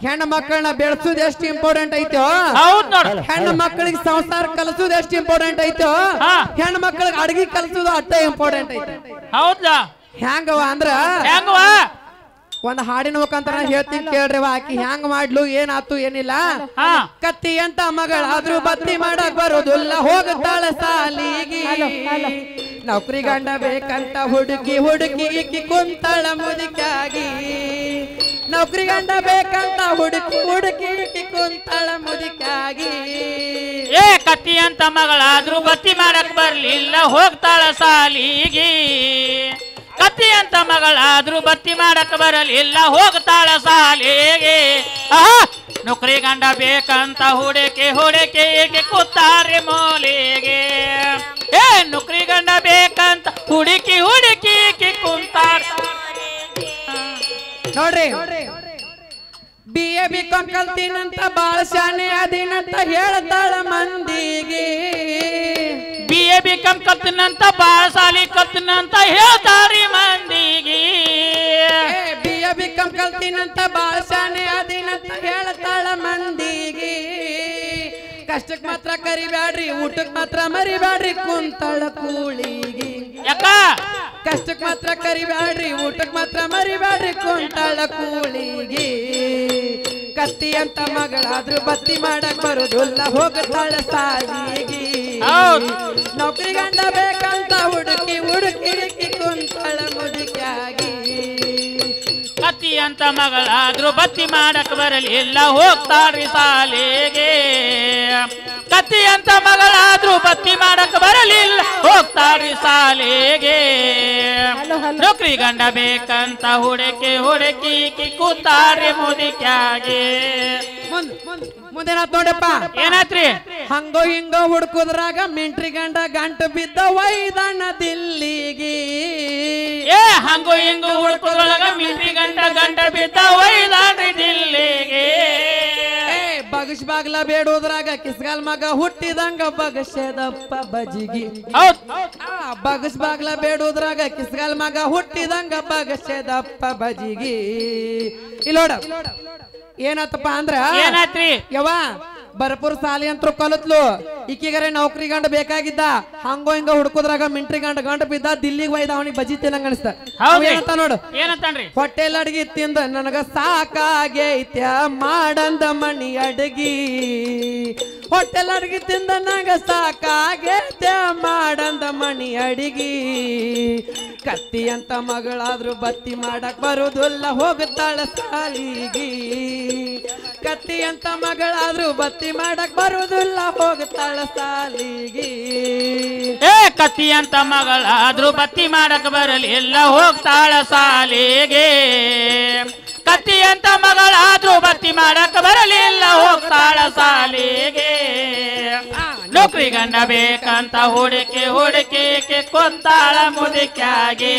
ಹೆಣ್ಣು ಮಕ್ಕಳನ್ನ ಬೆಳೆಸೋದು ಎಷ್ಟು ಇಂಪಾರ್ಟೆಂಟ್ ಐತೋ ಹೆಣ್ಣು ಮಕ್ಕಳಿಗೆ ಸಂಸಾರ ಕಲಿಸೋದು ಎಷ್ಟು ಇಂಪಾರ್ಟೆಂಟ್ ಐತೋ ಹೆಣ್ಣು ಮಕ್ಕಳಿಗೆ ಅಡಿಗೆ ಕಲಿಸೋದು ಅಷ್ಟೇ ಇಂಪಾರ್ಟೆಂಟ್ ಐತೆ. ಹೌದಾ? ಹೆಂಗವ ಅಂದ್ರ ಒಂದ್ ಹಾಡಿನ ಮುಖಾಂತರ ಹೇಳ್ತೀನಿ ಕೇಳ್ರಿ. ಆಕಿ ಹೆಂಗ್ ಮಾಡ್ಲು ಏನಾತು ಏನಿಲ್ಲ. ಕತ್ತಿ ಅಂತ ಮಗಳಾದ್ರೂ ಬತ್ತಿ ಮಾಡಕ್ ಬರೋದಿಲ್ಲ, ಹೋಗುತ್ತಾಳ ಸಾಲಿಗಿ. ನೌಕರಿ ಗಂಡ ಬೇಕಂತ ಹುಡುಕಿ ಹುಡುಕಿ ಈಕಿ ಕುಂತಾಳ ಮುದುಕಾಗಿ. ನೌಕರಿ ಗಂಡ ಬೇಕಂತ ಹುಡುಕಿ ಹುಡುಕಿ ಈಕಿ ಕುಂತಾಳ ಮುದುಕಾಗಿ. ಕತ್ತಿ ಅಂತ ಮಗಳಾದ್ರೂ ಬತ್ತಿ ಮಾಡಕ್ ಬರ್ಲಿಲ್ಲ, ಹೋಗ್ತಾಳ ಸಾಲಿಗಿ. ಕತ್ತಿ ಅಂತ ಮಗಳಾದ್ರೂ ಬತ್ತಿ ಮಾಡಕ್ ಬರಲಿಲ್ಲ, ಹೋಗ್ತಾಳ ಸಾಲಿಗೆ. ನೌಕರಿ ಗಂಡ ಬೇಕಂತ ಹುಡುಕಿ ಹುಡುಕಿ ಈಕೆ ಕೂತಾರೆ ಮೂಲೆಗೆ. ನೌಕರಿ ಗಂಡ ಬೇಕಂತ ಹುಡುಕಿ ಹುಡುಕಿ ಈಕೆ ಕುಂತಾರ. ನೋಡ್ರಿ, BA BCom ಕಲ್ತೀನಂತ ಬಾಳ ಶಾನೆ ಅದಿನಂತ ಹೇಳ್ತಾಳ ಮಂದಿಗೆ. BA BCom ಕಲ್ತೀನಂತ ಬಾಳ ಸಾಲಿ ಕಲ್ತೀನಂತ ಹೇಳ್ತಾರಿ ಮಂದಿಗೆ. BA BCom ಕಲ್ತೀನಂತ ಬಾಳ ಶಾನೆ ಅದಿನಂತ ಹೇಳ್ತಾಳ ಮಂದಿಗೆ. ಕಷ್ಟಕ್ ಮಾತ್ರ ಕರಿಬ್ಯಾಡ್ರಿ, ಊಟಕ್ ಮಾತ್ರ ಮರಿಬ್ಯಾಡ್ರಿ, ಕುಂತಾಳ ಕೂಳಿಗೆ. ಯಾಕ? ಕಷ್ಟಕ್ ಮಾತ್ರ ಕರಿಬ್ಯಾಡ್ರಿ, ಊಟಕ್ ಮಾತ್ರ ಮರಿಬ್ಯಾಡ್ರಿ, ಕುಂತಾಳ ಕೂಳಿಗೆ. ಕತ್ತಿ ಅಂತ ಮಗಳಾದ್ರೂ ಬತ್ತಿ ಮಾಡಕ್ ಬರುದಿಲ್ಲ, ಹೋಗುತ್ತಾಳ ಸಾಲಿಗೆ. ನೌಕರಿ ಗಂಡ ಬೇಕಂತ ಹುಡುಕಿ ಹುಡುಕಿ ಹುಡುಕಿ ಕುಂತಾಳ ಮುದುಕಾಗಿ. ಕತ್ತಿ ಅಂತ ಮಗಳಾದ್ರೂ ಬತ್ತಿ ಮಾಡಕ್ ಬರಲಿಲ್ಲ, ಹೋಗ್ತಾಳ್ರಿ ಸಾಲಿಗೆ. ಕತ್ತಿ ಅಂತ ಮಗಳಾದ್ರೂ ಬತ್ತಿ ಮಾಡಕ್ ಬರಲಿಲ್ಲ, ಹೋಗ್ತಾಳ್ರಿ ಸಾಲಿಗೆ. ನೌಕರಿ ಗಂಡ ಬೇಕಂತ ಹುಡುಕಿ ಹುಡುಕಿ ಕೂತಾರಿ ಮುದುಕಾಗಿ. ಮುಂದೇನಾತ್ ನೋಡಪ್ಪ, ಏನಾತ್ರಿ? ಹಂಗೋ ಹಿಂಗೋ ಹುಡ್ಕುದ್ರಾಗ ಮಿಂಟ್ರಿ ಗಂಡ ಗಂಟು ಬಿದ್ದ ವೈದಣ್ಣ ದಿಲ್ಲಿಗೆ. ಹಂಗೋ ಹಿಂಗೋ ಹುಡ್ಕುದ್ರೊಳಗ ಮಿಂಟ್ರಿ ಗಂಡ ಗಂಟು ಬಿದ್ದ ವೈದಣ್ಣ ದಿಲ್ಲಿಗೆ. ಬಗಸ್ ಬಾಗ್ಲ ಬೇಡೋದ್ರಾಗ ಕಿಸ್ಗಾಲ್ ಮಗ ಹುಟ್ಟಿದಂಗ ಬಗಸದಪ್ಪ ಬಜಿಗಿ. ಬಗಸ್ ಬಾಗ್ಲ ಬೇಡೋದ್ರಾಗ ಕಿಸ್ಗಾಲ್ ಮಗ ಹುಟ್ಟಿದಂಗ ಬಗಸದಪ್ಪ ಬಜಿಗಿ. ಇಲ್ಲೋಡ ಏನಾತಪ್ಪ ಅಂದ್ರ ಏನಾತ್ರಿ? ಯವ್ವ ಬರಪುರ ಸಾಲಿ ಅಂತೂ ಕಲತ್ಲು, ಈಕಿಗರೆ ನೌಕರಿ ಗಂಡ ಬೇಕಾಗಿದ್ದ. ಹಂಗೋ ಹಿಂಗ ಹುಡ್ಕೋದ್ರಾಗ ಮಿಂಟ್ರಿ ಗಂಡ ಗಂಡ ಬಿದ್ದ, ದಿಲ್ಲಿಗೆ ಒಯ್ದ, ಅವನಿಗೆ ಬಜಿ ತಿನ್ನಂಗ ಅನಿಸ್ತ. ಏನಂತ ನೋಡು, ಏನಂತಾನ್ರಿ? ಹೊಟ್ಟೆಲ್ ಅಡ್ಗಿ ತಿಂದ ನನಗ ಸಾಕಾಗೈತ್ಯ ಮಾಡಂದ ಮಣಿ ಅಡ್ಗಿ. ಹೊಟ್ಟೆಲ್ ಅಡ್ಗಿ ತಿಂದ ನನಗ ಸಾಕಾಗೈತ್ಯ ಮಾಡಂದ ಮಣಿ ಅಡಿಗಿ. ಕತ್ತಿ ಅಂತ ಮಗಳಾದ್ರೂ ಬತ್ತಿ ಮಾಡಕ್ ಬರುದಿಲ್ಲ, ಹೋಗುತ್ತಾಳ ಸಾಲಿಗಿ. ಕತ್ತಿ ಅಂತ ಮಗಳಾದ್ರೂ ಬತ್ತಿ ಮಾಡಕ್ ಬರುದಿಲ್ಲ, ಹೋಗುತ್ತಾಳ ಸಾಲಿಗಿ. ಕತ್ತಿ ಅಂತ ಮಗಳಾದ್ರೂ ಬತ್ತಿ ಮಾಡಕ್ ಬರಲಿಲ್ಲ, ಹೋಗ್ತಾಳ ಸಾಲಿಗೆ. ಕತ್ತಿ ಅಂತ ಮಗಳಾದ್ರೂ ಬತ್ತಿ ಮಾಡಕ್ ಬರಲಿಲ್ಲ, ಹೋಗ್ತಾಳ ಸಾಲಿಗೆ. ನೌಕರಿ ಗಂಡ ಬೇಕಂತ ಹುಡುಕಿ ಹುಡುಕಿ ಕೊಂತಾಳ ಮುದುಕಾಗಿ.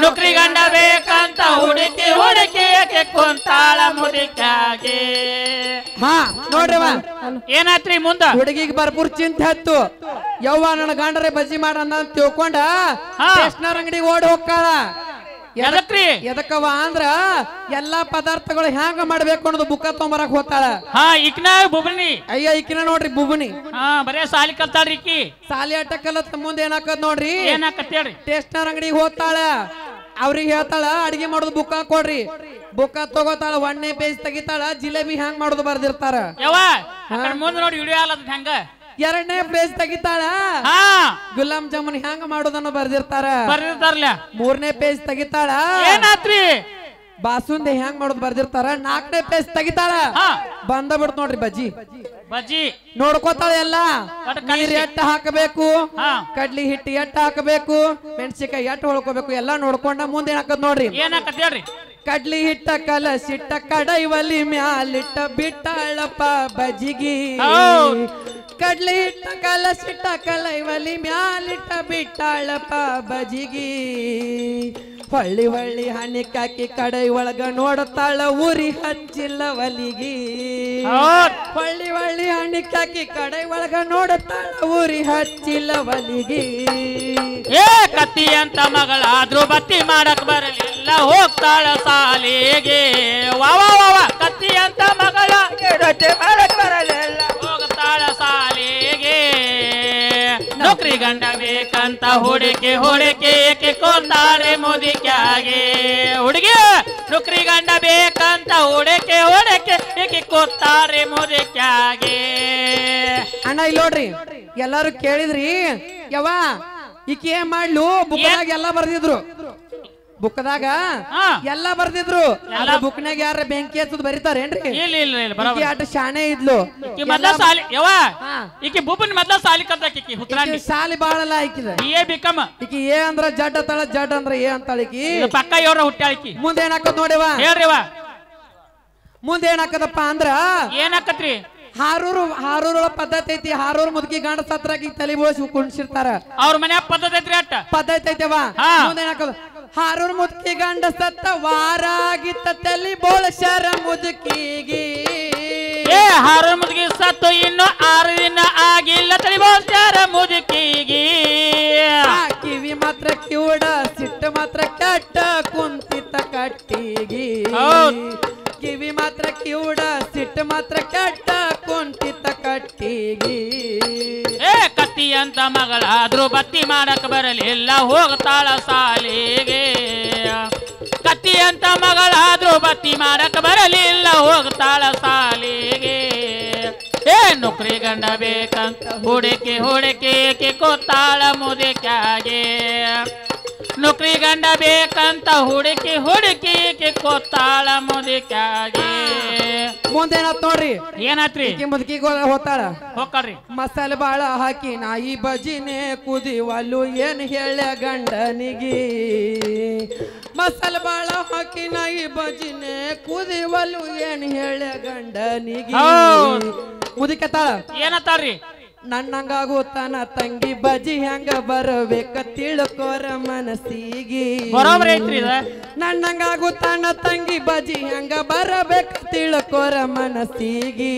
ನೌಕರಿ ಗಂಡ ಬೇಕಂತ ಹುಡುಕಿ ಹುಡುಕಿ ಕೊಂತಾಳ ಮುದುಕಾಗಿ. ನೋಡ್ರವ ಏನಾತ್ರಿ ಮುಂದ? ಹುಡುಗಿಗೆ ಬರ್ಪುರ್ ಚಿಂತೆ ಹತ್ತು. ಯವ್ವ ನನ್ನ ಗಂಡರೇ ಬಜ್ಜಿ ಮಾಡಂದ ಅಂತ ತಿಳ್ಕೊಂಡ ಸ್ಟೇಷನರ್ ಅಂಗಡಿಗೆ ಓಡಿ ಹೋಗ್ತಾಳ. ಎದಕ್ಕವ ಅಂದ್ರ ಎಲ್ಲಾ ಪದಾರ್ಥಗಳು ಹ್ಯಾಂಗ ಮಾಡ್ಬೇಕು ಅನ್ನೋದು ಬುಕ್ಕ ತೊಂಬರಕ್ ಹೋಗ್ತಾಳ. ಇಕ್ನ ಬುಬನಿ. ಅಯ್ಯ ಇಕ್ಕಿನ ನೋಡ್ರಿ ಬುಬನಿ. ಬರೇ ಸಾಲಿ ಕಲ್ತಾಳ್ರಿ ಈಕಿ. ಸಾಲಿ ಅಟ್ಟ ಕಲತ್ ಮುಂದೆ ಏನಾಕತ್ ನೋಡ್ರಿ, ಏನಾಕತ್ ಹೇಳ್ರಿ? ಸ್ಟೇಷನರ್ ಅಂಗಡಿಗೆ ಹೋಗ್ತಾಳ. ಅವ್ರಿಗೆ ಹೇಳ್ತಾಳ ಅಡಿಗೆ ಮಾಡೋದು ಬುಕ್ಕ ಕೊಡ್ರಿ. ಬುಕ್ಕ ತಗೋತಾಳ, 1ನೇ ಪೇಜ್ ತೆಗಿತಾಳ, ಜಿಲೇಬಿ ಹ್ಯಾಂಗ್ ಮಾಡೋದು ಬರ್ದಿರ್ತಾರ. ಮುಂದೆ ನೋಡಿ ವಿಡಿಯೋ ಆಲದ ಹೆಂಗ. 2ನೇ ಪೇಜ್ ತೆಗಿತಾಳ, ಗುಲಾಬ್ ಜಾಮೂನ್ ಹ್ಯಾಂಗ ಮಾಡೋದನ್ನ ಬರ್ದಿರ್ತಾರ. 3ನೇ ಪೇಜ್ ತೆಗಿತಾಳ, ಏನಾತ್ರಿ? ಬಾಸುಂದಿ ಹ್ಯಾಂಗ್ ಮಾಡೋದು ಬರ್ದಿರ್ತಾರ. 4ನೇ ಪೇಜ್ ತೆಗಿತಾಳ, ಬಂದ ಬಿಡ್ತ ನೋಡ್ರಿ ಬಜ್ಜಿ. ಬಜ್ಜಿ ನೋಡ್ಕೋತಾಳ ಎಲ್ಲ. ನೀರ್ ಎಟ್ಟ ಹಾಕಬೇಕು, ಕಡ್ಲಿ ಹಿಟ್ಟು ಎಟ್ಟ ಹಾಕಬೇಕು, ಮೆಣಸಿಕಾಯಿ ಎಟ್ಟ ಹೊಳ್ಕೋಬೇಕು, ಎಲ್ಲಾ ನೋಡ್ಕೊಂಡ ಮುಂದೆ ಏನಾಕತ್ ನೋಡ್ರಿ. ಏನಾಕತ್ ಹೇಳ್ರಿ? ಕಡ್ಲಿ ಹಿಟ್ಟ ಕಲಸಿಟ್ಟ ಕಡೈವಲಿ ಮ್ಯಾಲಿಟ್ಟ ಬಿಟ್ಟಾಳಪ್ಪ ಬಜಿಗಿ. ಕಡ್ಲಿ ಹಿಟ್ಟ ಕಲಸಿಟ್ಟ ಕಲೈವಲಿ ಮ್ಯಾಲಿಟ್ಟ ಬಿಟ್ಟಾಳಪ್ಪ ಬಜಿಗಿ. ಹೊಳ್ಳಿ ಹೊಳ್ಳಿ ಹಣ್ಣಿಕಾಕಿ ಕಡೈ ಒಳಗ ನೋಡತಾಳ, ಉರಿ ಹಚ್ಚಿಲ್ಲ ಒಲಿಗಿ. ಹೊಳ್ಳಿ ಹೊಳ್ಳಿ ಹಣ್ಣಿಕಾಕಿ ಕಡೈ ಒಳಗ ನೋಡತಾಳ, ಉರಿ ಹಚ್ಚಿಲ್ಲ ಒಲಿಗಿ. ಕತ್ತಿ ಅಂತ ಮಗಳಾದ್ರೂ ಬತ್ತಿ ಮಾಡಕ್ ಬರಲಿಲ್ಲ, ಹೋಗ್ತಾಳ ಸಾಲಿಗೆ. ಬತ್ತೆ ಮಾಡಕ್ ಬರಲಿಲ್ಲ ಹೋಗ್ತಾಳ ಸಾಲಿಗೆ ನೌಕರಿ ಗಂಡ ಬೇಕಂತ ಹುಡುಕಿ ಏಕೆ ಕೊಂತಾರೆ ಮುದುಕ್ಯಾಗೆ ಹುಡುಗಿ ನೌಕರಿ ಗಂಡ ಬೇಕಂತ ಹುಡುಕಿ ಏಕೆ ಕೊತ್ತಾರೆ ಮುದುಕ್ಯಾಗೆ ಅಣ್ಣ ಇಲ್ಲಿ ನೋಡ್ರಿ ಎಲ್ಲಾರು ಕೇಳಿದ್ರಿ ಯವ್ವ ಈಕಿ ಏನ್ ಮಾಡ್ಲು ಬುಕ್ದಾಗ ಎಲ್ಲ ಬರ್ದಿದ್ರು ಬುಕ್ದಾಗ ಎಲ್ಲ ಬರ್ದಿದ್ರು ಬುಕ್ನಾಗ ಯಾರ ಬೆಂಕಿ ಹಚ್ಚದ್ ಬರೀತಾರೇನ್ರಿ ಇಲ್ಲ ಅಟ್ ಶಾಣೆ ಇದ್ಲು ಮೊದ್ಲ ಸಾಲಿ ಯವ್ವ ಈಕಿ ಬುಬ್ಬನ್ ಮೊದ್ಲ ಸಾಲಿ ಕಲ್ತಾಕಿ ಹುತ್ರಾಂಡಿ ಸಾಲಿ ಬಾಳಲ್ಲ ಆಕಿದ ಏ ಬಿಕಮ್ ಈಕಿ ಏ ಅಂದ್ರ ಜಡ್ ಅಂತಾಳ ಜಡ್ ಅಂದ್ರ ಏ ಅಂತಾಳ ಈಕಿ ಪಕ್ಕ ಇವ್ರ ಹುಟ್ಟಾಳಿಕಿ ಮುಂದೆ ಏನಾಕತ್ ನೋಡಿವ ಹೇಳ್ರಿವ ಮುಂದೆ ಏನಾಕದಪ್ಪ ಅಂದ್ರ ಏನಾಕತ್ರಿ ಹಾರೂರ ಪದ್ಧತಿ ಐತಿ ಹಾರೂರ್ ಮುದುಕಿ ಗಂಡ ಸತ್ರಾಗಿ ತಲೆ ಬೋಳಿಸಿ ಕುಣಿಸಿರ್ತಾರ ಅವ್ರ ಮನ್ಯಾಗ ಪದ್ಧತಿ ಐತ್ರಿ ಅಟ್ಟ ಪದ್ಧತಿ ಐತೆವ ಮುಂದೆ ಏನಾಕದ ಹಾರೂರ್ ಮುದುಕಿ ಗಂಡ ಸತ್ತ ವಾರಾಗಿತ್ತ ತಲೆ ಬೋಳಸ್ಯಾರ ಮುದುಕಿಗೆ ಹಾರೂರ್ ಮುದುಕಿ ಸತ್ತು ಇನ್ನು 6 ದಿನ ಆಗಿಲ್ಲ ತಲೆ ಬೋಳ್ಸ್ಯಾರ ಮುದುಕಿಗೆ ಕಿವಿ ಮಾತ್ರ ಕಿವುಡ ಸಿಟ್ಟು ಮಾತ್ರ ಕೆಟ್ಟ ಕುಂತಿತ ಕಟ್ಟಿಗೆ ಕಿವಿ ಮಾತ್ರ ಕಿವುಡ ಸಿಟ್ಟು ಮಾತ್ರ ಕೆಟ್ಟ ಕುಂತಿತ ಕಟ್ಟಿಗೆ ಕತ್ತಿ ಅಂತ ಮಗಳಾದ್ರೂ ಬತ್ತಿ ಮಾಡಕ್ ಬರಲಿಲ್ಲ ಹೋಗ್ತಾಳ ಸಾಲಿಗೆ ಕತ್ತಿ ಅಂತ ಮಗಳಾದ್ರೂ ಬತ್ತಿ ಮಾಡಕ್ ಬರಲಿಲ್ಲ ಹೋಗ್ತಾಳ ಸಾಲಿಗೆ ನೌಕರಿ ಗಂಡ ಬೇಕಂತ ಹುಡುಕಿ ಏಕೆ ಕೊತ್ತಾಳ ಮುದುಕ್ಯಾಗೆ ನೌಕರಿ ಗಂಡ ಬೇಕಂತ ಹುಡುಕಿ ಏಕೆ ಕೊತ್ತಾಳ ಮುದುಕ್ಯಾಗೆ ಮುಂದೇನಾತ್ ನೋಡ್ರಿ ಏನಾತ್ರಿ ಮುದುಕಿ ಹೋತಾಳ ಹೋಗ್ರಿ ಮಸಾಲೆ ಬಾಳ ಹಾಕಿ ನಾಯಿ ಬಜಿನೇ ಕುದಿವಲು ಏನ್ ಹೇಳ ಗಂಡನಿಗೆ ಮಸಾಲೆ ಬಾಳ ಹಾಕಿ ನಾಯಿ ಬಜಿನೇ ಕುದಿವಲು ಏನ್ ಹೇಳ ಗಂಡನಿಗೆ ಮುದುಕತಾಳ ಏನತ್ತಾರ್ರಿ ನನ್ನಂಗಾಗುತ್ತಾನ ತಂಗಿ ಬಜಿ ಹೆಂಗ ಬರಬೇಕ ತಿಳ್ಕೋರ ಮನಸ್ಸಿಗೆ ಬರೋಬ್ರಿ ಐತ್ರಿ ನನ್ನಂಗಾಗುತ್ತಾನ ತಂಗಿ ಬಜಿ ಹೆಂಗ ಬರಬೇಕ ತಿಳ್ಕೋರ ಮನಸ್ಸಿಗೆ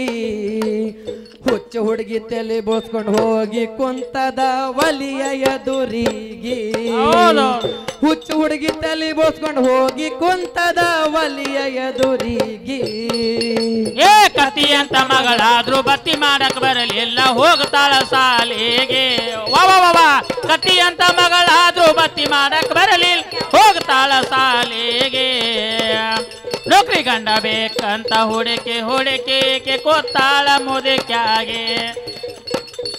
ಹುಚ್ಚು ಹುಡುಗಿ ತಲೆ ಬೋಸ್ಕೊಂಡು ಹೋಗಿ ಕುಂತದ ಒಲಿಯ ಎದುರಿಗೆ ಹುಚ್ಚು ಹುಡುಗಿ ತಲೆ ಬೋಸ್ಕೊಂಡು ಹೋಗಿ ಕುಂತದ ಒಲಿಯ ಎದುರಿಗೆ ಕತ್ತಿ ಅಂತ ಮಗಳಾದ್ರೂ ಬತ್ತಿ ಮಾಡಕ್ ಬರಲಿಲ್ಲ ಹೋಗ್ತಾಳ ಸಾಲಿಗೆ ವಾ ಕತ್ತಿ ಅಂತ ಮಗಳಾದ್ರೂ ಬತ್ತಿ ಮಾಡಕ್ ಬರಲಿಲ್ಲ ಹೋಗ್ತಾಳ ಸಾಲಿಗೆ ನೌಕರಿ ಗಂಡ ಬೇಕಂತ ಹುಡುಕಿ ಕೊತ್ತಾಳ ಮುದುಕ್ಯಾಗೆ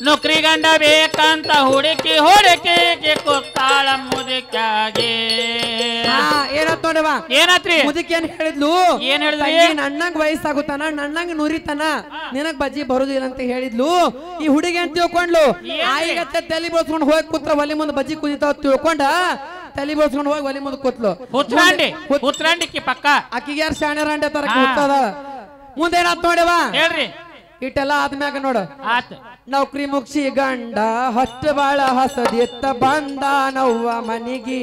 ನೌಕರಿ ಗಂಡ ಬೇಕಂತ ಹುಡುಕಿ ಕೊತ್ತಾಳ ಮುದುಕ್ಯಾಗೆ ಏನತ್ ನೋಡವ ಏನಾತ್ರಿ ಮುದುಕಿ ಏನ್ ಹೇಳಿದ್ಲು ಏನ್ ಹೇಳಿದ್ರಿ ನನ್ನಂಗ್ ವಯಸ್ಸಾಗುತ್ತಾನ ನನ್ನಂಗ್ ನುರಿತಾನ ನಿನಗ್ ಬಜ್ಜಿ ಬರುದಿಲ್ಲ ಅಂತ ಹೇಳಿದ್ಲು ಈ ಹುಡುಗಿ ಅಂತ ತಿಳ್ಕೊಂಡ್ಲು ಆಯಿಗತ್ತೆ ತಲೆ ಬೋಳ್ಸ್ಕೊಂಡು ಹೋಗಿ ಕೂತ್ರ ಒಲಿ ಮುಂದೆ ಬಜ್ಜಿ ಕುದಿತಾವ ತಿಳ್ಕೊಂಡ ತಲೆ ಬೋಳ್ಸ್ಕೊಂಡು ಹೋಗಿ ಒಲಿ ಮುಂದೆ ಕೂತ್ಲು ಹುತ್ರಾಂಡಿ ಪಕ್ಕ ಆಕಿಗೆ ಯಾರು ಶಾಣೆ ರಾಂಡೆ ತರ ಕೂತದ ಮುಂದೇನಾತ್ ನೋಡವ ಹೇಳ್ರಿ ಇಟ್ಟೆಲ್ಲ ಆದ್ಮ್ಯಾಗ ನೋಡು ಆತ್ ನೌಕರಿ ಮುಗಿಸಿ ಗಂಡ ಹೊಟ್ಟ ಬಾಳ ಹಸದಿತ್ತ ಬಂದ ನವ್ವ ಮನಿಗಿ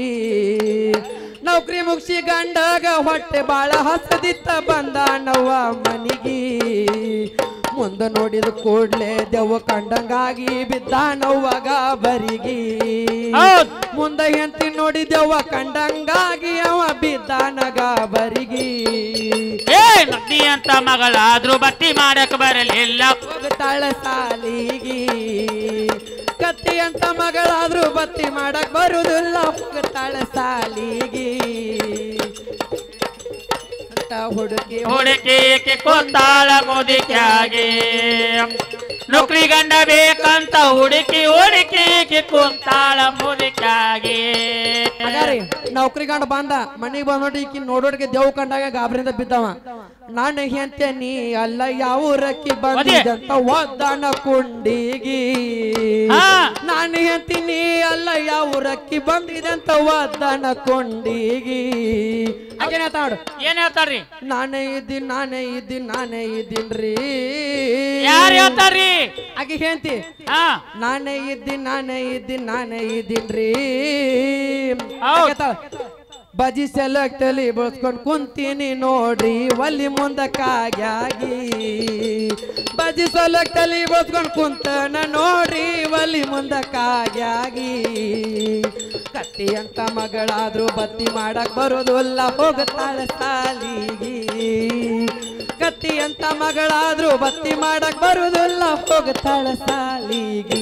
ನೌಕರಿ ಮುಗಿಸಿ ಗಂಡಗ ಹೊಟ್ಟೆ ಬಾಳ ಹಸದಿತ್ತ ಬಂದ ನವ್ವ ಮನಿಗಿ ಮುಂದೆ ನೋಡಿದ ಕೂಡ್ಲೆ ದೆವ್ವ ಕಂಡಂಗಾಗಿ ಬಿದ್ದ ನವ್ವಗ ಬರಿಗಿ ಮುಂದೆ ಹೆಂಡತಿ ನೋಡಿ ದೆವ್ವ ಕಂಡಂಗಾಗಿ ಅವ ಬಿದ್ದಾನಗ ಬರಿಗಿ ನದಿ ಅಂತ ಮಗಳಾದ್ರೂ ಬತ್ತಿ ಮಾಡಕ್ ಬರಲಿಲ್ಲ ಹೋಗ್ತಾಳ ಸಾಲಿಗಿ ಕತ್ತಿ ಅಂತ ಮಗಳಾದ್ರೂ ಬತ್ತಿ ಮಾಡಕ್ ಬರುದಿಲ್ಲ ಹೋಗ್ತಾಳ ಸಾಲಿಗಿ ಹುಡುಕಿ ಕೊತ್ತಾಳ ಮುದುಕ್ಯಾಗೆ ನೌಕರಿ ಗಂಡ ಬೇಕಂತ ಹುಡುಕಿ ಕೊತ್ತಾಳ ಮುದುಕ್ಯಾಗೆ ನೌಕರಿ ಗಂಡ ಬಂದ ಮನಿಗೆ ಬಂದ್ ಈಕಿ ನೋಡೋಡ್ಗೆ ದೇವ್ ಕಂಡಾಗ ಗಾಬರಿಂದ ಬಿದ್ದವ ನಾನು ಹೆಂತೆ ನೀ ಅಲ್ಲ ಯಾವ ರಕ್ಕಿ ಬಂದಿದಂತ ಒದ್ದಾನ ಕುಂಡಿಗಿ ನಾನು ಹೆಂತೀನಿ ಅಲ್ಲ ಯಾವ ರಕ್ಕಿ ಬಂದಿದಂತ ಒದ್ದಾನ ಕೊಂಡಿಗಿ ಏನ್ ಹೇಳ್ತಾರ್ರಿ ನಾನೇ ಇದ್ದೀನ್ರಿ ಯಾರು ಹೇಳ್ತಾರ್ರಿ ಆಕೆ ಹೆಂತಿ ನಾನೇ ಇದ್ದೀನ್ರಿ ಬಜಿ ಸೆಲೆಕ್ಟ್ ತಲಿ ಬಳಸ್ಕೊಂಡು ಕುಂತೀನಿ ನೋಡ್ರಿ ಒಲಿ ಮುಂದಕ್ಕಾಗಿ ಬಜಿ ಸೆಲೆಕ್ಟ್ ತಲಿ ಬಳಸ್ಕೊಂಡು ಕುಂತನ ನೋಡ್ರಿ ಒಲಿ ಮುಂದಕ್ಕಾಗಿ ಕತ್ತಿ ಅಂತ ಮಗಳಾದ್ರೂ ಬತ್ತಿ ಮಾಡಕ್ ಬರೋದಿಲ್ಲ ಹೋಗುತ್ತಾಳ ಸಾಲಿಗಿ ಕತ್ತಿ ಅಂತ ಮಗಳಾದ್ರೂ ಬತ್ತಿ ಮಾಡಕ್ ಬರುದಿಲ್ಲ ಹೋಗ್ತಾಳ ಸಾಲಿಗೆ